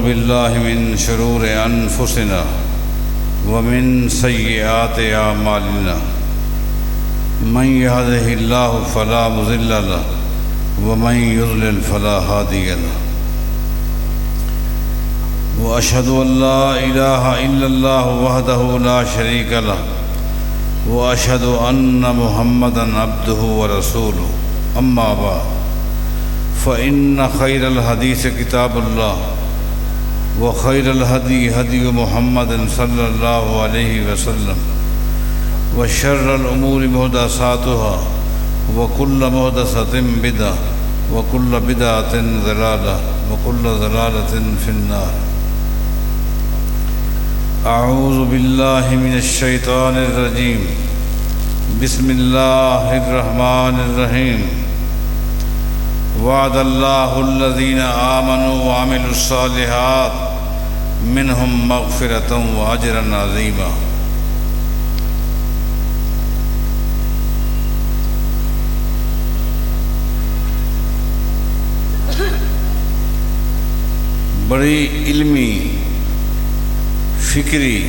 بالله من شرور أنفسنا ومن سيئات أعمالنا من يهده الله فلا مضل له ومن يضلل فلا هادي له وأشهد أن لا إله إلا الله وحده لا شريك له وأشهد أن محمدا عبده ورسوله أما بعد فإن خير الحديث كتاب الله وخير الهدي هدي محمد صلى الله عليه وسلم وشر الأمور محدثاتها وكل محدثة بدعة وكل بدعة ضلالة وكل ضلالة في النار. أعوذ بالله من الشيطان الرجيم. بسم الله الرحمن الرحيم. وعد الله الذين آمنوا وعملوا الصالحات منهم مغفرة وأجرا عظيما. بڑی علمی، فکری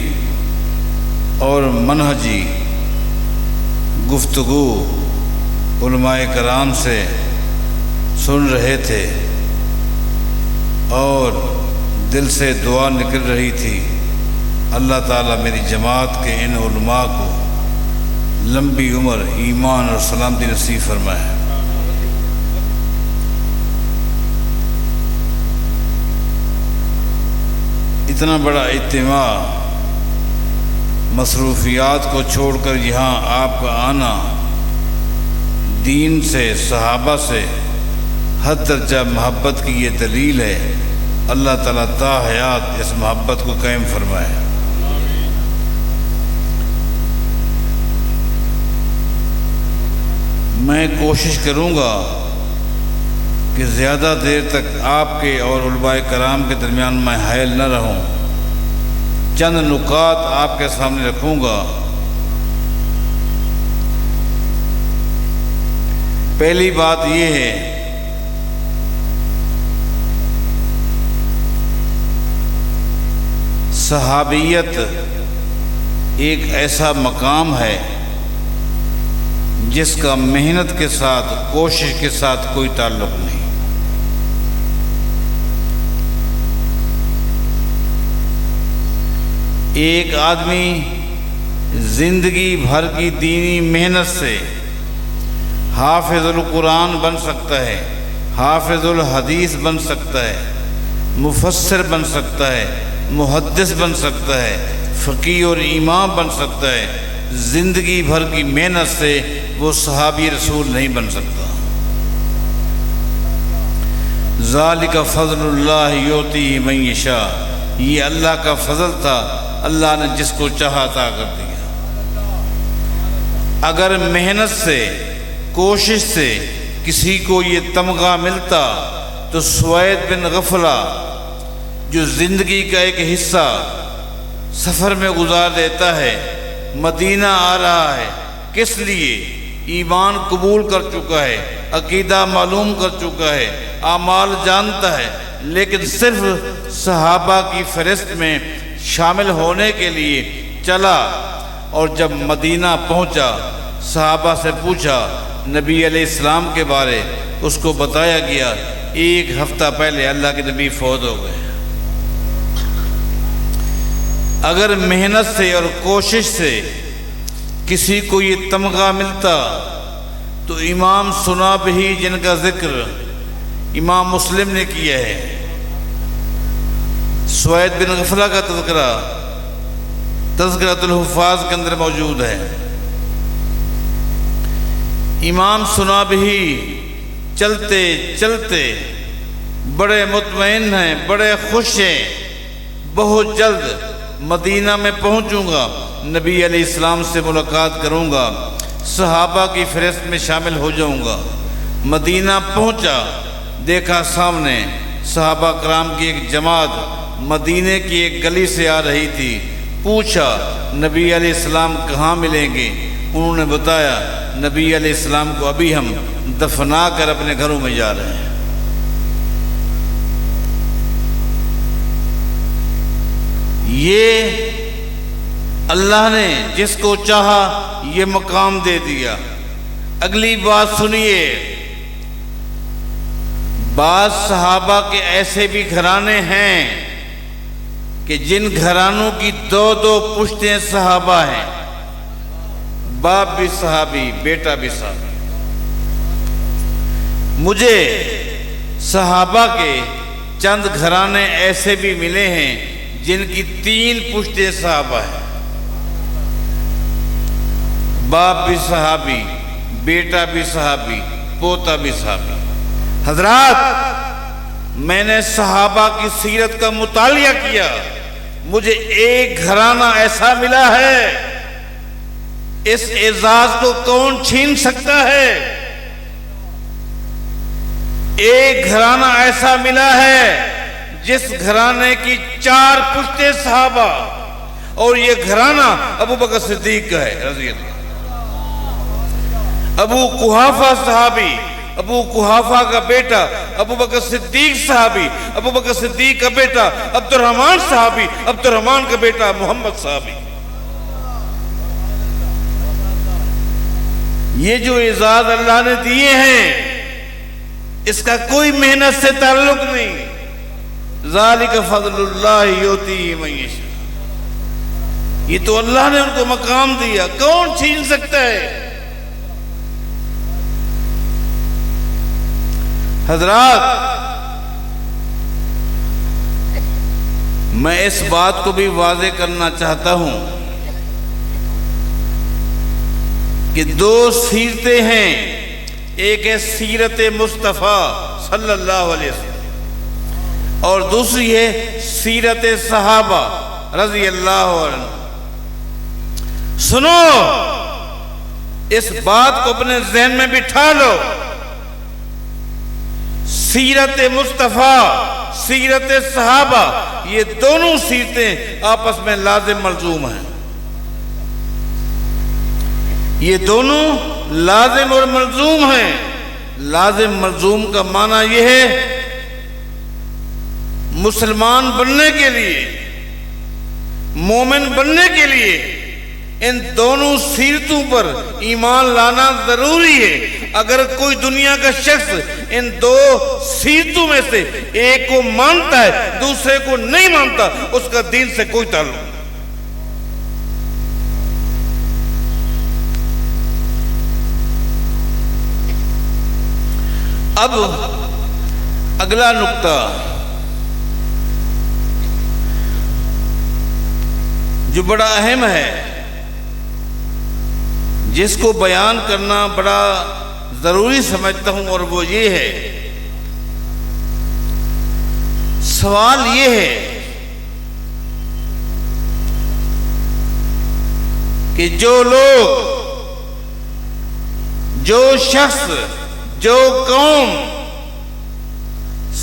اور منہجی گفتگو علماء کرام سے سن رہے تھے اور دل سے دعا نکل رہی تھی، اللہ تعالیٰ میری جماعت کے ان علماء کو لمبی عمر، ایمان اور سلامتی نصیب فرمائے۔ اتنا بڑا اجتماع، مصروفیات کو چھوڑ کر یہاں آپ کا آنا، دین سے، صحابہ سے حد درجہ محبت کی یہ دلیل ہے۔ اللہ تعالیٰ تا حیات اس محبت کو قائم فرمائے۔ میں کوشش کروں گا کہ زیادہ دیر تک آپ کے اور علماء کرام کے درمیان میں حائل نہ رہوں۔ چند نکات آپ کے سامنے رکھوں گا۔ پہلی بات یہ ہے صحابیت ایک ایسا مقام ہے جس کا محنت کے ساتھ، کوشش کے ساتھ کوئی تعلق نہیں۔ ایک آدمی زندگی بھر کی دینی محنت سے حافظ القرآن بن سکتا ہے، حافظ الحدیث بن سکتا ہے، مفسر بن سکتا ہے، محدث بن سکتا ہے، فقیہ اور امام بن سکتا ہے، زندگی بھر کی محنت سے وہ صحابی رسول نہیں بن سکتا۔ ذالک فضل اللہ یؤتیہ من یشاء، یہ اللہ کا فضل تھا، اللہ نے جس کو چاہا عطا کر دیا۔ اگر محنت سے، کوشش سے کسی کو یہ تمغہ ملتا تو سوید بن غفلہ جو زندگی کا ایک حصہ سفر میں گزار دیتا ہے، مدینہ آ رہا ہے، کس لیے؟ ایمان قبول کر چکا ہے، عقیدہ معلوم کر چکا ہے، اعمال جانتا ہے، لیکن صرف صحابہ کی فہرست میں شامل ہونے کے لیے چلا، اور جب مدینہ پہنچا صحابہ سے پوچھا نبی علیہ السلام کے بارے، اس کو بتایا گیا 1 ہفتہ پہلے اللہ کے نبی فوت ہو گئے۔ اگر محنت سے اور کوشش سے کسی کو یہ تمغہ ملتا تو امام سنا بھی، جن کا ذکر امام مسلم نے کیا ہے، سوید بن غفلہ کا تذکرہ تذکرۃ الحفاظ کے اندر موجود ہے۔ امام سنا بھی چلتے چلتے بڑے مطمئن ہیں، بڑے خوش ہیں، بہت جلد مدینہ میں پہنچوں گا، نبی علیہ السلام سے ملاقات کروں گا، صحابہ کی فہرست میں شامل ہو جاؤں گا۔ مدینہ پہنچا، دیکھا سامنے صحابہ کرام کی ایک جماعت مدینے کی ایک گلی سے آ رہی تھی۔ پوچھا نبی علیہ السلام کہاں ملیں گے؟ انہوں نے بتایا نبی علیہ السلام کو ابھی ہم دفنا کر اپنے گھروں میں جا رہے ہیں۔ یہ اللہ نے جس کو چاہا یہ مقام دے دیا۔ اگلی بات سنیے، بعض صحابہ کے ایسے بھی گھرانے ہیں کہ جن گھرانوں کی دو دو پشتیں صحابہ ہیں، باپ بھی صحابی، بیٹا بھی صحابی۔ مجھے صحابہ کے چند گھرانے ایسے بھی ملے ہیں جن کی 3 پشتیں صحابہ ہیں، باپ بھی صحابی، بیٹا بھی صحابی، پوتا بھی صحابی۔ حضرات، میں نے صحابہ کی سیرت کا مطالعہ کیا، مجھے ایک گھرانہ ایسا ملا ہے، اس اعزاز کو کون چھین سکتا ہے؟ ایک گھرانہ ایسا ملا ہے جس گھرانے کی 4 پشتیں صحابہ، اور یہ گھرانہ ابو بکر صدیق کا ہے رضی اللہ۔ ابو قحافہ صحابی، ابو قحافہ کا بیٹا ابو بکر صدیق صحابی، ابو بکر صدیق کا بیٹا عبد الرحمن صحابی، عبد الرحمن کا بیٹا محمد صحابی۔ یہ جو اعزاز اللہ نے دیے ہیں اس کا کوئی محنت سے تعلق نہیں۔ ذالک فضل اللہ یؤتیہ من یشاء، یہ تو اللہ نے ان کو مقام دیا، کون چھین سکتا ہے؟ حضرات، میں اس بات کو بھی واضح کرنا چاہتا ہوں کہ 2 سیرتیں ہیں، ایک ہے سیرت مصطفیٰ صلی اللہ علیہ وسلم اور دوسری ہے سیرت صحابہ رضی اللہ عنہ۔ سنو، اس بات کو اپنے ذہن میں بٹھا لو، سیرت مصطفیٰ، سیرت صحابہ، یہ دونوں سیرتیں آپس میں لازم ملزوم ہیں۔ یہ دونوں لازم اور ملزوم ہیں۔ لازم ملزوم کا معنی یہ ہے، مسلمان بننے کے لیے، مومن بننے کے لیے ان دونوں سیرتوں پر ایمان لانا ضروری ہے۔ اگر کوئی دنیا کا شخص ان 2 سیرتوں میں سے ایک کو مانتا ہے، دوسرے کو نہیں مانتا، اس کا دین سے کوئی تعلق نہیں۔ اب اگلا نقطہ جو بڑا اہم ہے، جس کو بیان کرنا بڑا ضروری سمجھتا ہوں، اور وہ یہ ہے، سوال یہ ہے کہ جو لوگ، جو شخص، جو قوم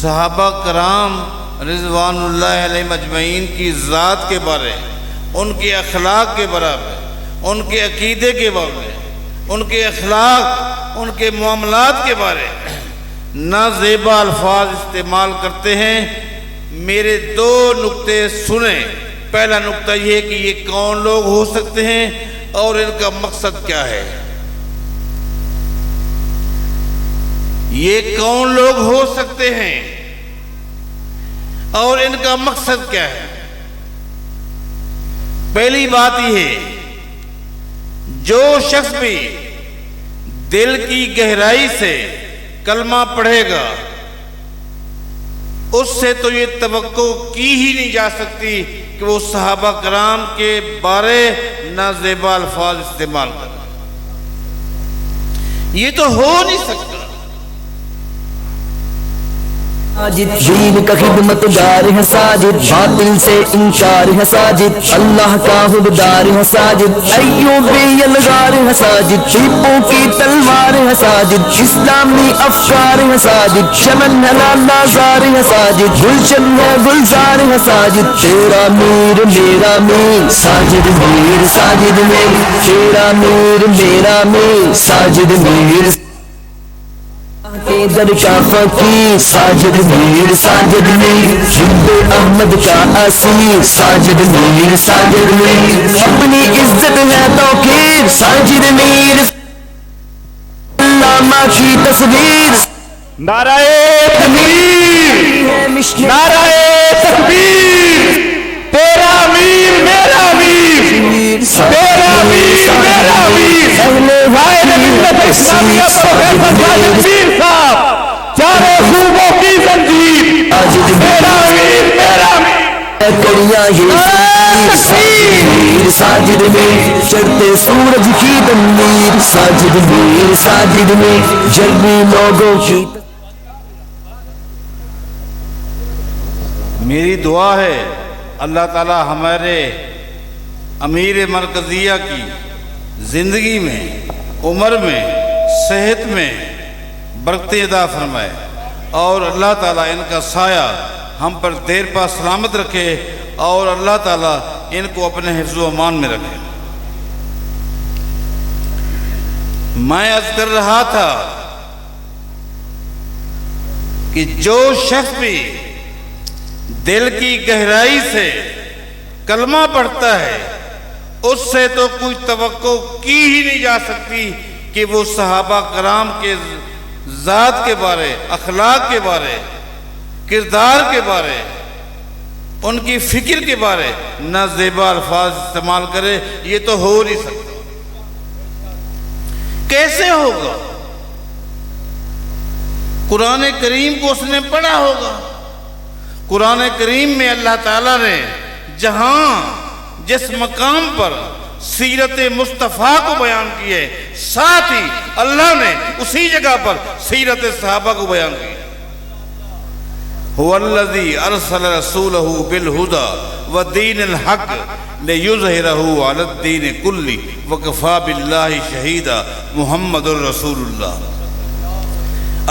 صحابہ کرام رضوان اللہ علیہ مجمعین کی ذات کے بارے، ان کے اخلاق کے بارے، ان کے عقیدے کے بارے، ان کے اخلاق، ان کے معاملات کے بارے نازیبا الفاظ استعمال کرتے ہیں، میرے 2 نقطے سنیں۔ پہلا نقطہ یہ ہے کہ یہ کون لوگ ہو سکتے ہیں اور ان کا مقصد کیا ہے۔ یہ کون لوگ ہو سکتے ہیں اور ان کا مقصد کیا ہے؟ پہلی بات یہ ہے، جو شخص بھی دل کی گہرائی سے کلمہ پڑھے گا، اس سے تو یہ توقع کی ہی نہیں جا سکتی کہ وہ صحابہ کرام کے بارے نازیبا الفاظ استعمال کرے۔ یہ تو ہو نہیں سکتا۔ ساجد دین کا خدمت گار ہے ساجد، باطل سے انکار ہے ساجد، اللہ کا حبدار ہے ساجد، ایوبی یلغار ہے ساجد، ٹیپو کی تلوار ہے ساجد، اسلامی افکار ہے ساجد، چمن ہے لالازار ہے ساجد، گلشن ہے گلزار ہے ساجد، تیرا میر میرا میر ساجد میر، ساجد میر، تیرا میر میرا میر ساجد میر کے حیدر کا فقیر ساجد میر ساجد میر حب احمد کا اسیر ساجد میر ساجد میر اپنی عزت ہے توقیر ساجد میر علامہ کی تصویر نعرہ تکبیر نعرہ تکبیر تیرا امیر میرا امیر تیرا امیر میرا امیر قائد ملت اسلامیہ پروفیسر ساجد میر صاحب چاروں صوبوں کی زنجیر تیرا امیر میرا امیر کڑیاں یہ ساجد میں چڑھتے سورج کی تنویر ساجد میر ساجد میں جلوی لوگوں کی میری دعا ہے اللہ تعالی ہمارے امیر مرکزیہ کی زندگی میں عمر میں صحت میں برکتیں عطا فرمائے اور اللہ تعالی ان کا سایہ ہم پر دیر پا سلامت رکھے اور اللہ تعالی ان کو اپنے حفظ و امان میں رکھے۔ میں عرض کر رہا تھا کہ جو شخص بھی دل کی گہرائی سے کلمہ پڑھتا ہے اس سے تو کوئی توقع کی ہی نہیں جا سکتی کہ وہ صحابہ کرام کے ذات کے بارے، اخلاق کے بارے، کردار کے بارے، ان کی فکر کے بارے نہ زیبا الفاظ استعمال کرے۔ یہ تو ہو نہیں سکتا۔ کیسے ہوگا؟ قرآن کریم کو اس نے پڑھا ہوگا۔ قرآن کریم میں اللہ تعالیٰ نے جہاں جس مقام پر سیرت مصطفیٰ کو بیان کی ہے، ساتھ ہی اللہ نے اسی جگہ پر سیرت صحابہ کو بیان کی ہے۔ هو الذي ارسل رسوله بالهدى ودين الحق ليظهره على الدين كله وكفى بالله شهيدا محمد رسول اللہ۔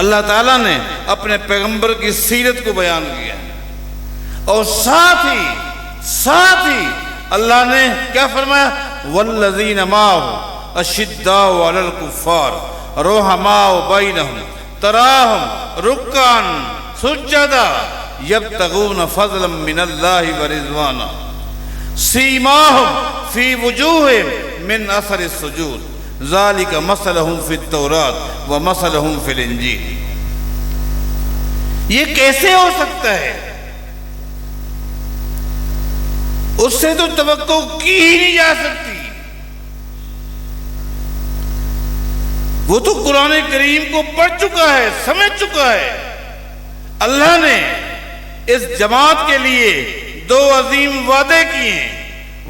اللہ تعالیٰ نے اپنے پیغمبر کی سیرت کو بیان کیا اور ساتھ ہی اللہ نے کیا فرمایا؟ والذین معه اشداء علی الکفار رحماء بینہم تراہم رکعا سجدا یبتغون فضلا من اللہ ورضوانا سیماہم فی وجوہہم من اثر السجود ذالک مثلہم فی التوراۃ ومثلہم فی الانجیل۔ یہ کیسے ہو سکتا ہے؟ اس سے تو توقع کی ہی نہیں جا سکتی۔ وہ تو قرآن کریم کو پڑھ چکا ہے، سمجھ چکا ہے۔ اللہ نے اس جماعت کے لیے دو عظیم وعدے کیے ہیں۔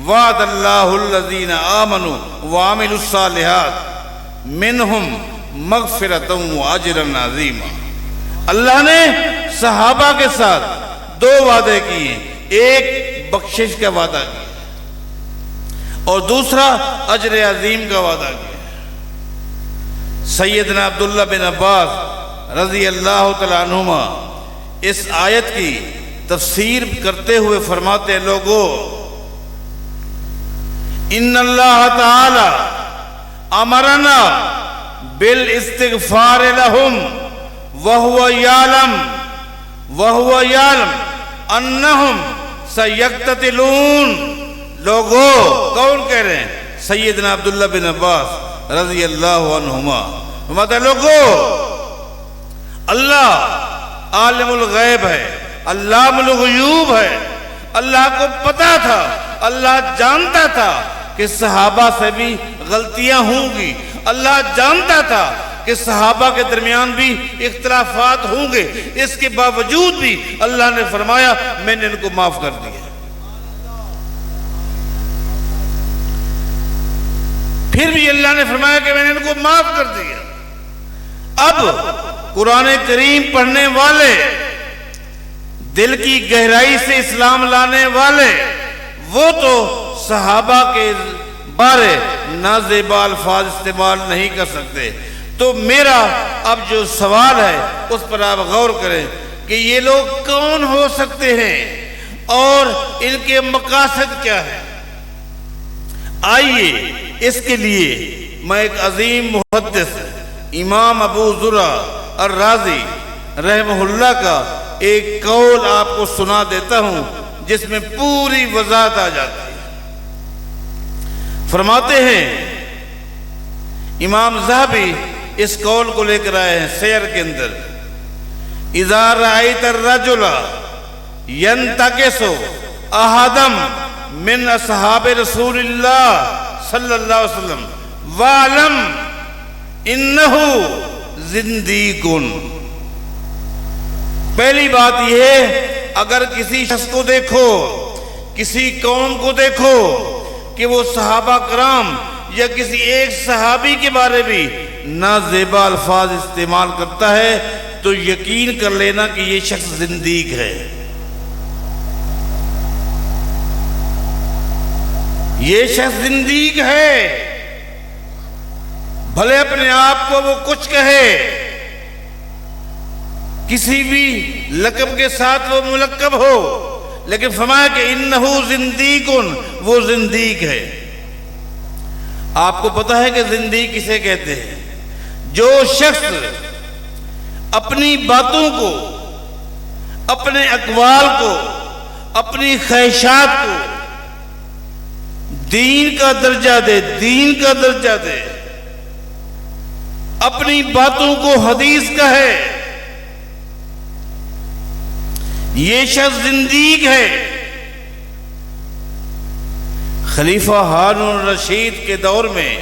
وعد اللہ الذین آمنوا وعملوا الصالحات منہم مغفرۃ واجرا عظیما۔ اللہ نے صحابہ کے ساتھ دو وعدے کیے ہیں، ایک بخشش کا وعدہ کیا اور دوسرا اجر عظیم کا وعدہ کیا۔ سیدنا عبداللہ بن عباس رضی اللہ تعالیٰ عنہما اس آیت کی تفسیر کرتے ہوئے فرماتے ہیں، لوگو ان اللہ تعالی امرنا بالاستغفار لهم وهو یعلم انہم سیقتتلون۔ لوگو کون کہہ رہے ہیں؟ سیدنا عبداللہ بن عباس رضی اللہ عنہما۔ فرماتے لوگو اللہ عالم الغیب ہے، علام الغیوب ہے۔ اللہ کو پتا تھا، اللہ جانتا تھا کہ صحابہ سے بھی غلطیاں ہوں گی، اللہ جانتا تھا کہ صحابہ کے درمیان بھی اختلافات ہوں گے، اس کے باوجود بھی اللہ نے فرمایا میں نے ان کو معاف کر دیا۔ پھر بھی اللہ نے فرمایا کہ میں نے ان کو معاف کر دیا۔ اب قرآن کریم پڑھنے والے، دل کی گہرائی سے اسلام لانے والے، وہ تو صحابہ کے بارے نازیبا الفاظ استعمال نہیں کر سکتے۔ تو میرا اب جو سوال ہے اس پر آپ غور کریں کہ یہ لوگ کون ہو سکتے ہیں اور ان کے مقاصد کیا ہیں۔ آئیے اس کے لیے میں ایک عظیم محدث امام ابو زرع الرازی رحمہ اللہ کا ایک قول آپ کو سنا دیتا ہوں جس میں پوری وضاحت آ جاتی ہے۔ فرماتے ہیں امام ذہبی اس قول کو لے کر آئے ہیں سیر کے اندر، اذا رأیت الرجل ینتقص احدم من اصحاب رسول اللہ صلی اللہ علیہ وسلم وعلم انہو زندیق۔ پہلی بات یہ ہے، اگر کسی شخص کو دیکھو، کسی قوم کو دیکھو کہ وہ صحابہ کرام یا کسی ایک صحابی کے بارے بھی نازیبا الفاظ استعمال کرتا ہے تو یقین کر لینا کہ یہ شخص زندیق ہے، یہ شخص زندیق ہے۔ بھلے اپنے آپ کو وہ کچھ کہے، کسی بھی لقب کے ساتھ وہ ملقب ہو، لیکن فرمایا کہ انہو زندیق، وہ زندیق ہے۔ آپ کو پتہ ہے کہ زندیق کسے کہتے ہیں؟ جو شخص اپنی باتوں کو، اپنے اقوال کو، اپنی خواہشات کو دین کا درجہ دے، دین کا درجہ دے، اپنی باتوں کو حدیث کا ہے، یہ شخص زندیق ہے۔ خلیفہ ہارون الرشید کے دور میں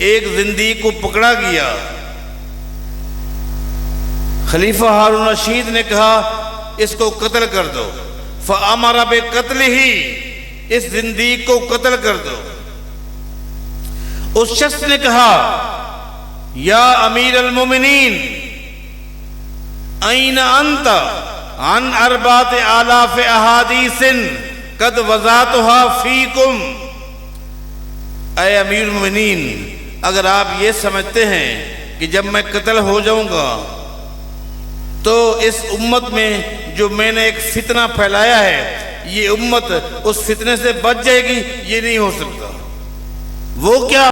ایک زندیق کو پکڑا گیا۔ خلیفہ ہارون الرشید نے کہا اس کو قتل کر دو، فَأَمَرَ بِقَتْلِهِ، اس زندیق کو قتل کر دو۔ اس شخص نے کہا یا امیر المومنین این انت عن 4,000 احادیث قد وضعتها فیکم۔ اے امیر المومنین، اگر آپ یہ سمجھتے ہیں کہ جب میں قتل ہو جاؤں گا تو اس امت میں جو میں نے ایک فتنہ پھیلایا ہے یہ امت اس فتنے سے بچ جائے گی، یہ نہیں ہو سکتا۔ وہ کیا؟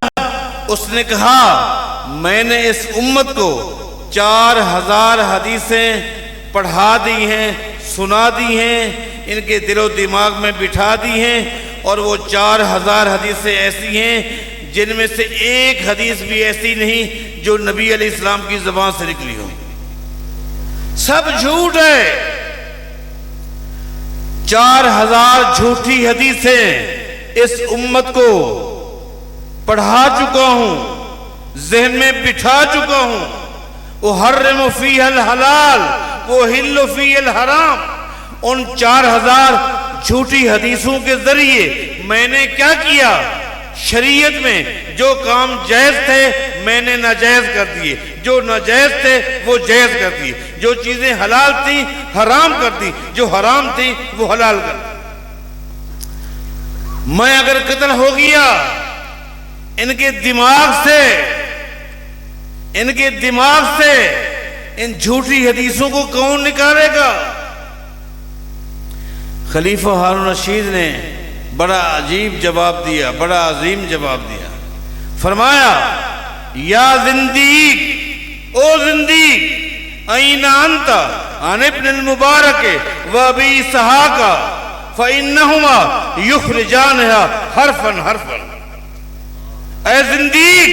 اس نے کہا میں نے اس امت کو 4,000 حدیثیں پڑھا دی ہیں، سنا دی ہیں، ان کے دل و دماغ میں بٹھا دی ہیں، اور وہ 4,000 حدیثیں ایسی ہیں جن میں سے ایک حدیث بھی ایسی نہیں جو نبی علیہ السلام کی زبان سے نکلی ہو، سب جھوٹ ہے۔ 4,000 جھوٹی حدیثیں اس امت کو پڑھا چکا ہوں، ذہن میں بٹھا چکا ہوں۔ احرم فیہ الحلال وأحل فیہ الحرام، ان 4,000 جھوٹی حدیثوں کے ذریعے میں نے کیا کیا؟ شریعت میں جو کام جائز تھے میں نے ناجائز کر دیے، جو ناجائز تھے وہ جائز کر دیے، جو چیزیں حلال تھیں حرام کر دی، جو حرام تھیں وہ حلال کر دی۔ میں اگر قتل ہو گیا ان کے دماغ سے ان جھوٹی حدیثوں کو کون نکالے گا؟ خلیفہ ہارون رشید نے بڑا عجیب جواب دیا، بڑا عظیم جواب دیا۔ فرمایا یا زندیق، او زندیق، این انت عن ابن المبارک و ابی اسحاق فانہما یخرجانہا حرفا حرفا۔ اے زندیق،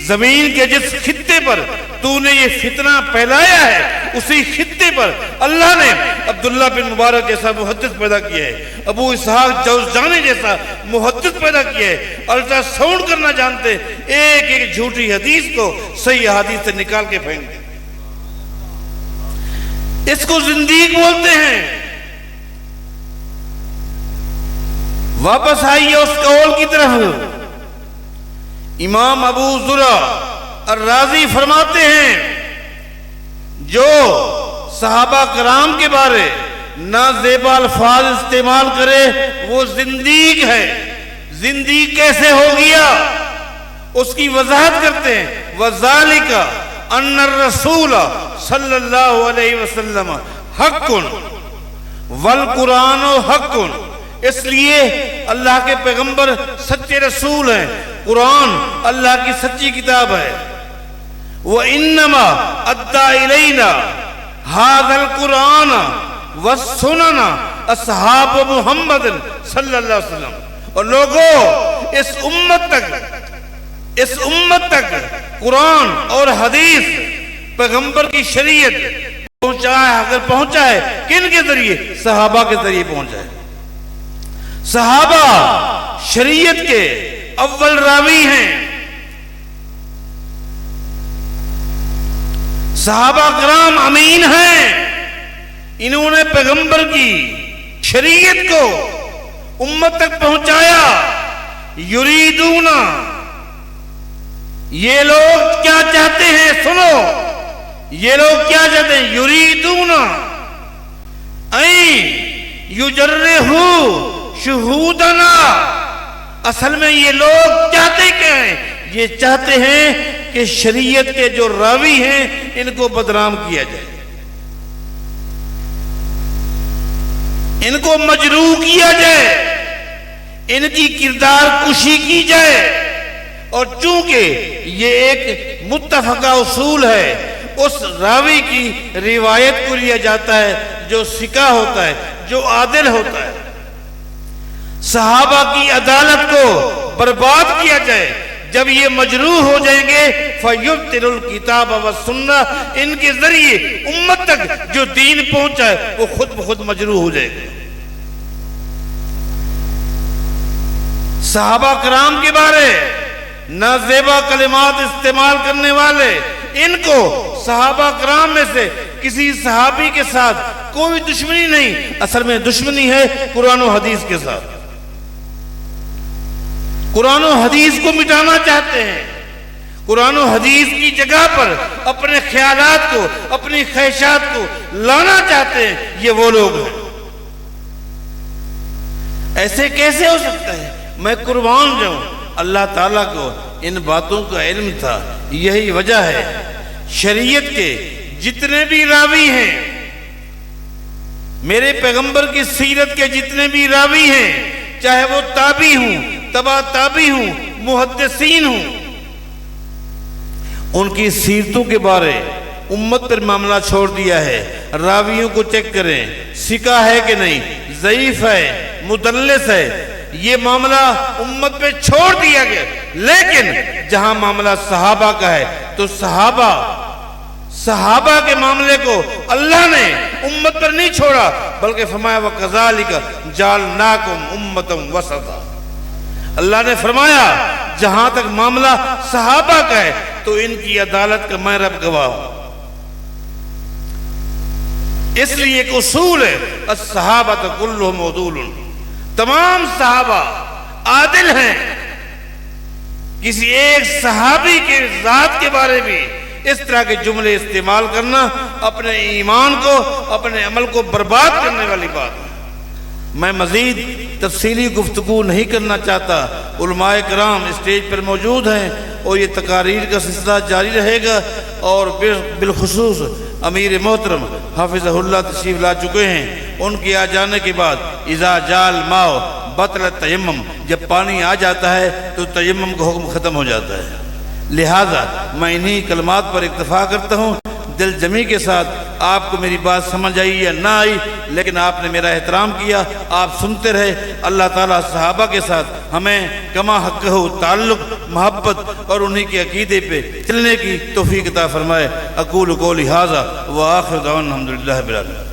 زمین کے جس خطے پر تو نے یہ فتنہ پھیلایا ہے اسی خطے پر اللہ نے عبداللہ بن مبارک جیسا محدث پیدا کیا ہے، ابو اسحاق جوزجانی جیسا محدث پیدا کیا ہے، الٹرا ساؤنڈ کرنا جانتے، ایک ایک جھوٹی حدیث کو صحیح حدیث سے نکال کے پھینک دیں۔ اس کو زندیق بولتے ہیں۔ واپس آئیے اس قول کی طرف۔ امام ابو زرع الرازی فرماتے ہیں جو صحابہ کرام کے بارے نازیبا الفاظ استعمال کرے وہ زندیق ہے۔ زندیق کیسے ہو گیا اس کی وضاحت کرتے ہیں۔ وَذَلِكَ أَنَّ الرَّسُولَ صلی اللہ علیہ وسلم حق وَالْقُرْآنُ حق، اس لیے اللہ کے پیغمبر سچے رسول ہیں، قرآن اللہ کی سچی کتاب ہے۔ وَإِنَّمَا أَدَّى إِلَيْنَا هَذَا الْقُرْآنَ وَالسُّنَنَ أَصْحَابُ محمد صلی اللہ علیہ وسلم. اور لوگوں، اس امت تک قرآن اور حدیث پیغمبر کی شریعت اگر پہنچا ہے کن کے ذریعے؟ صحابہ کے ذریعے پہنچا ہے. صحابہ شریعت کے اول راوی ہیں. صحابہ کرام امین ہیں. انہوں نے پیغمبر کی شریعت کو امت تک پہنچایا. یریدون، یہ لوگ کیا چاہتے ہیں؟ سنو، یہ لوگ کیا چاہتے ہیں؟ یریدون این یجرہو شہودنا. اصل میں یہ لوگ چاہتے کیا ہیں؟ یہ چاہتے ہیں کہ شریعت کے جو راوی ہیں ان کو بدنام کیا جائے، ان کو مجروح کیا جائے، ان کی کردار کشی کی جائے. اور چونکہ یہ ایک متفقہ اصول ہے، اس راوی کی روایت کو لیا جاتا ہے جو ثقہ ہوتا ہے، جو عادل ہوتا ہے. صحابہ کی عدالت کو برباد کیا جائے. جب یہ مجروح ہو جائیں گے فَيُبْتِلُ الْكِتَابَ وَالسُّنَّةَ، ان کے ذریعے امت تک جو دین پہنچا ہے وہ خود بخود مجروح ہو جائے گا. صحابہ کرام کے بارے نازیبا کلمات استعمال کرنے والے، ان کو صحابہ کرام میں سے کسی صحابی کے ساتھ کوئی دشمنی نہیں. اصل میں دشمنی ہے قرآن و حدیث کے ساتھ. قرآن و حدیث کو مٹانا چاہتے ہیں. قرآن و حدیث کی جگہ پر اپنے خیالات کو، اپنی خواہشات کو لانا چاہتے ہیں. یہ وہ لوگ ہیں. ایسے کیسے ہو سکتا ہے؟ میں قربان جاؤں، اللہ تعالیٰ کو ان باتوں کا علم تھا. یہی وجہ ہے شریعت کے جتنے بھی راوی ہیں، میرے پیغمبر کی سیرت کے جتنے بھی راوی ہیں، چاہے وہ تابعی ہوں، تبع تابعی ہوں، محدثین ہوں، ان کی سیرتوں کے بارے امت پر معاملہ چھوڑ دیا ہے. راویوں کو چیک کریں، ثقہ ہے کہ نہیں، ضعیف ہے، مدلس ہے. یہ معاملہ امت پہ چھوڑ دیا گیا. لیکن جہاں معاملہ صحابہ کا ہے تو صحابہ کے معاملے کو اللہ نے امت پر نہیں چھوڑا، بلکہ فرمایا وَكَذَلِكَ جَعَلْنَاكُمْ أُمَّةً وَسَطًا. اللہ نے فرمایا جہاں تک معاملہ صحابہ کا ہے تو ان کی عدالت کا میں رب گواہ ہوں. اس لیے ایک اصول ہے الصحابۃ کلھم عدول، تمام صحابہ عادل ہیں. کسی ایک صحابی کے ذات کے بارے میں اس طرح کے جملے استعمال کرنا اپنے ایمان کو، اپنے عمل کو برباد کرنے والی بات ہے. میں مزید تفصیلی گفتگو نہیں کرنا چاہتا. علماء کرام اسٹیج پر موجود ہیں اور یہ تقاریر کا سلسلہ جاری رہے گا. اور بالخصوص امیر محترم حافظہ اللہ تشریف لا چکے ہیں. ان کے آ جانے کے بعد اذا جال ماؤ بطل تیمم، جب پانی آ جاتا ہے تو تیمم کا حکم ختم ہو جاتا ہے. لہذا میں انہی کلمات پر اکتفا کرتا ہوں. دل جمی کے ساتھ آپ کو میری بات سمجھ آئی یا نہ آئی، لیکن آپ نے میرا احترام کیا، آپ سنتے رہے. اللہ تعالیٰ صحابہ کے ساتھ ہمیں کما حق ہو تعلق، محبت اور انہی کے عقیدے پہ چلنے کی توفیق عطا فرمائے. اقول قولی ھذا وآخر دعوانا الحمدللہ رب العالمین.